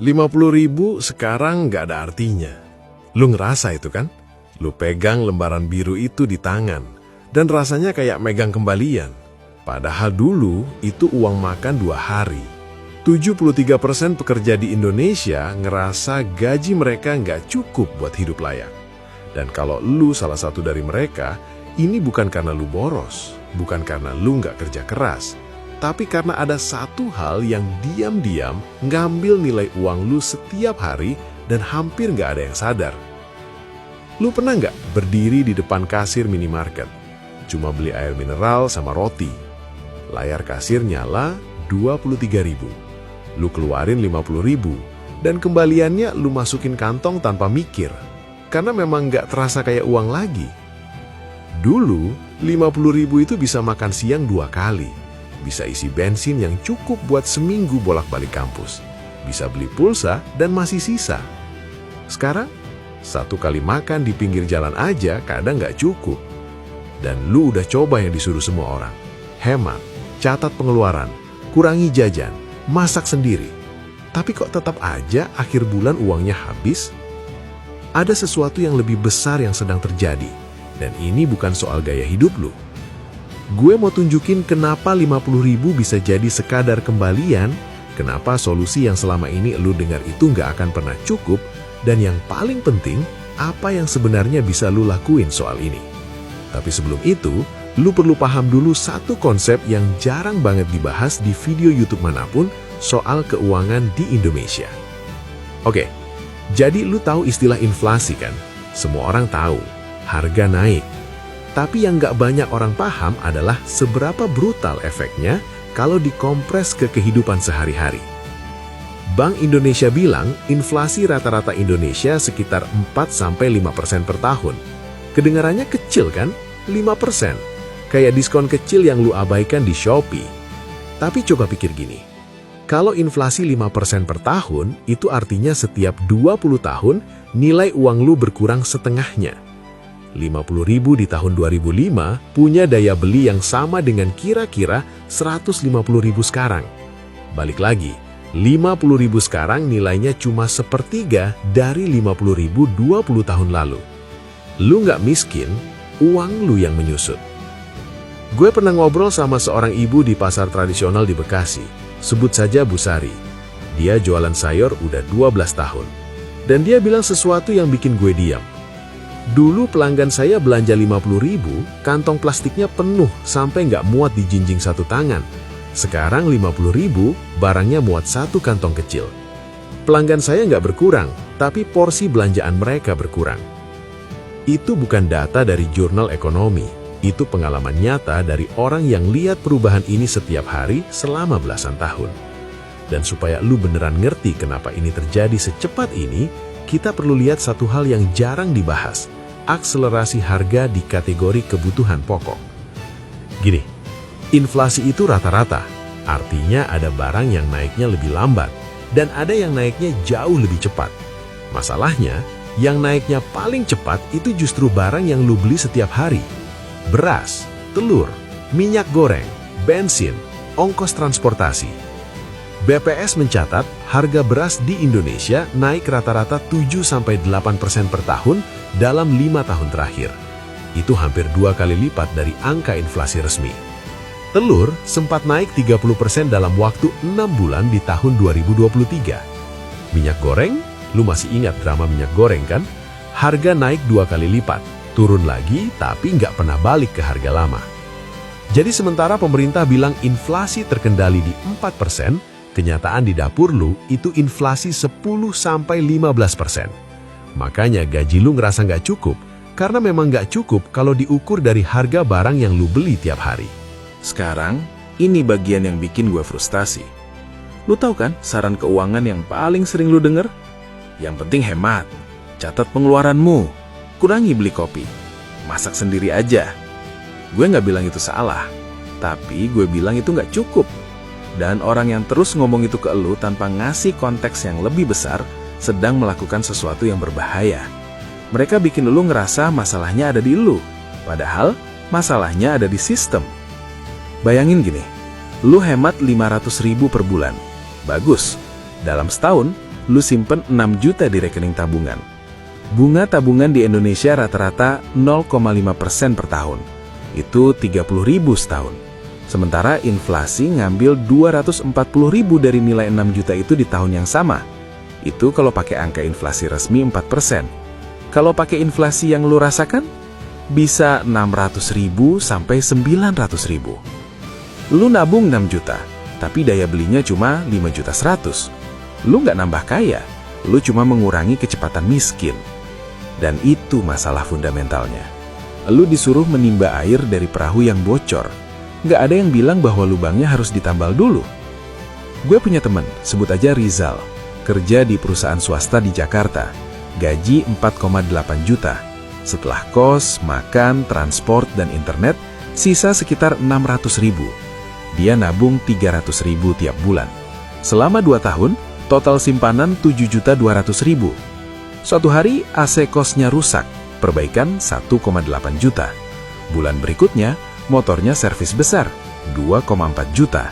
50.000 sekarang nggak ada artinya. Lu ngerasa itu kan? Lu pegang lembaran biru itu di tangan, dan rasanya kayak megang kembalian. Padahal dulu itu uang makan 2 hari. 73% pekerja di Indonesia ngerasa gaji mereka nggak cukup buat hidup layak. Dan kalau lu salah satu dari mereka, ini bukan karena lu boros, bukan karena lu nggak kerja keras, tapi karena ada satu hal yang diam-diam ngambil nilai uang lu setiap hari dan hampir nggak ada yang sadar. Lu pernah nggak berdiri di depan kasir minimarket, cuma beli air mineral sama roti? Layar kasir nyala 23.000. Lu keluarin 50.000, dan kembaliannya lu masukin kantong tanpa mikir, karena memang nggak terasa kayak uang lagi. Dulu, 50.000 itu bisa makan siang 2 kali, bisa isi bensin yang cukup buat seminggu bolak-balik kampus, bisa beli pulsa dan masih sisa. Sekarang, 1 kali makan di pinggir jalan aja kadang nggak cukup. Dan lu udah coba yang disuruh semua orang. Hemat, catat pengeluaran, kurangi jajan, masak sendiri. Tapi kok tetap aja akhir bulan uangnya habis? Ada sesuatu yang lebih besar yang sedang terjadi. Dan ini bukan soal gaya hidup lu. Gue mau tunjukin kenapa 50.000 bisa jadi sekadar kembalian, kenapa solusi yang selama ini lu dengar itu nggak akan pernah cukup, dan yang paling penting, apa yang sebenarnya bisa lu lakuin soal ini. Tapi sebelum itu, lu perlu paham dulu satu konsep yang jarang banget dibahas di video YouTube manapun soal keuangan di Indonesia. Oke, jadi lu tahu istilah inflasi kan? Semua orang tahu, harga naik. Tapi yang nggak banyak orang paham adalah seberapa brutal efeknya kalau dikompres ke kehidupan sehari-hari. Bank Indonesia bilang inflasi rata-rata Indonesia sekitar 4-5% per tahun. Kedengarannya kecil kan? 5%. Kayak diskon kecil yang lu abaikan di Shopee. Tapi coba pikir gini. Kalau inflasi 5% per tahun, itu artinya setiap 20 tahun nilai uang lu berkurang setengahnya. 50.000 di tahun 2005 punya daya beli yang sama dengan kira-kira 150.000 sekarang. Balik lagi, 50.000 sekarang nilainya cuma sepertiga dari 50.000 20 tahun lalu. Lu nggak miskin, uang lu yang menyusut. Gue pernah ngobrol sama seorang ibu di pasar tradisional di Bekasi. Sebut saja Bu Sari. Dia jualan sayur udah 12 tahun. Dan dia bilang sesuatu yang bikin gue diam. Dulu pelanggan saya belanja 50.000, kantong plastiknya penuh sampai nggak muat dijinjing 1 tangan. Sekarang 50.000, barangnya muat 1 kantong kecil. Pelanggan saya nggak berkurang, tapi porsi belanjaan mereka berkurang. Itu bukan data dari jurnal ekonomi, itu pengalaman nyata dari orang yang lihat perubahan ini setiap hari selama belasan tahun. Dan supaya lu beneran ngerti kenapa ini terjadi secepat ini, kita perlu lihat satu hal yang jarang dibahas, akselerasi harga di kategori kebutuhan pokok. Gini, inflasi itu rata-rata, artinya ada barang yang naiknya lebih lambat, dan ada yang naiknya jauh lebih cepat. Masalahnya, yang naiknya paling cepat itu justru barang yang lu beli setiap hari. Beras, telur, minyak goreng, bensin, ongkos transportasi. BPS mencatat harga beras di Indonesia naik rata-rata 7-8% per tahun dalam 5 tahun terakhir. Itu hampir 2 kali lipat dari angka inflasi resmi. Telur sempat naik 30% dalam waktu 6 bulan di tahun 2023. Minyak goreng, lu masih ingat drama minyak goreng kan? Harga naik 2 kali lipat, turun lagi tapi nggak pernah balik ke harga lama. Jadi sementara pemerintah bilang inflasi terkendali di 4%, kenyataan di dapur lu itu inflasi 10-15%. Makanya gaji lu ngerasa nggak cukup, karena memang nggak cukup kalau diukur dari harga barang yang lu beli tiap hari. Sekarang, ini bagian yang bikin gue frustasi. Lu tahu kan saran keuangan yang paling sering lu denger? Yang penting hemat, catat pengeluaranmu, kurangi beli kopi, masak sendiri aja. Gue nggak bilang itu salah, tapi gue bilang itu nggak cukup. Dan orang yang terus ngomong itu ke elu tanpa ngasih konteks yang lebih besar sedang melakukan sesuatu yang berbahaya. Mereka bikin elu ngerasa masalahnya ada di elu, padahal masalahnya ada di sistem. Bayangin gini, lu hemat 500.000 per bulan. Bagus, dalam setahun lu simpen 6 juta di rekening tabungan. Bunga tabungan di Indonesia rata-rata 0,5% per tahun. Itu 30.000 setahun. Sementara inflasi ngambil 240.000 dari nilai 6 juta itu di tahun yang sama. Itu kalau pakai angka inflasi resmi 4%. Kalau pakai inflasi yang lu rasakan, bisa 600.000 sampai 900.000. Lu nabung 6 juta, tapi daya belinya cuma 5.100.000. Lu nggak nambah kaya, lu cuma mengurangi kecepatan miskin. Dan itu masalah fundamentalnya. Lu disuruh menimba air dari perahu yang bocor. Nggak ada yang bilang bahwa lubangnya harus ditambal dulu. Gue punya temen, sebut aja Rizal, kerja di perusahaan swasta di Jakarta. Gaji 4,8 juta. Setelah kos, makan, transport, dan internet, sisa sekitar 600.000. Dia nabung 300.000 tiap bulan. Selama 2 tahun, total simpanan 7.200.000. Suatu hari, AC kosnya rusak, perbaikan 1,8 juta. Bulan berikutnya, motornya servis besar, 2,4 juta.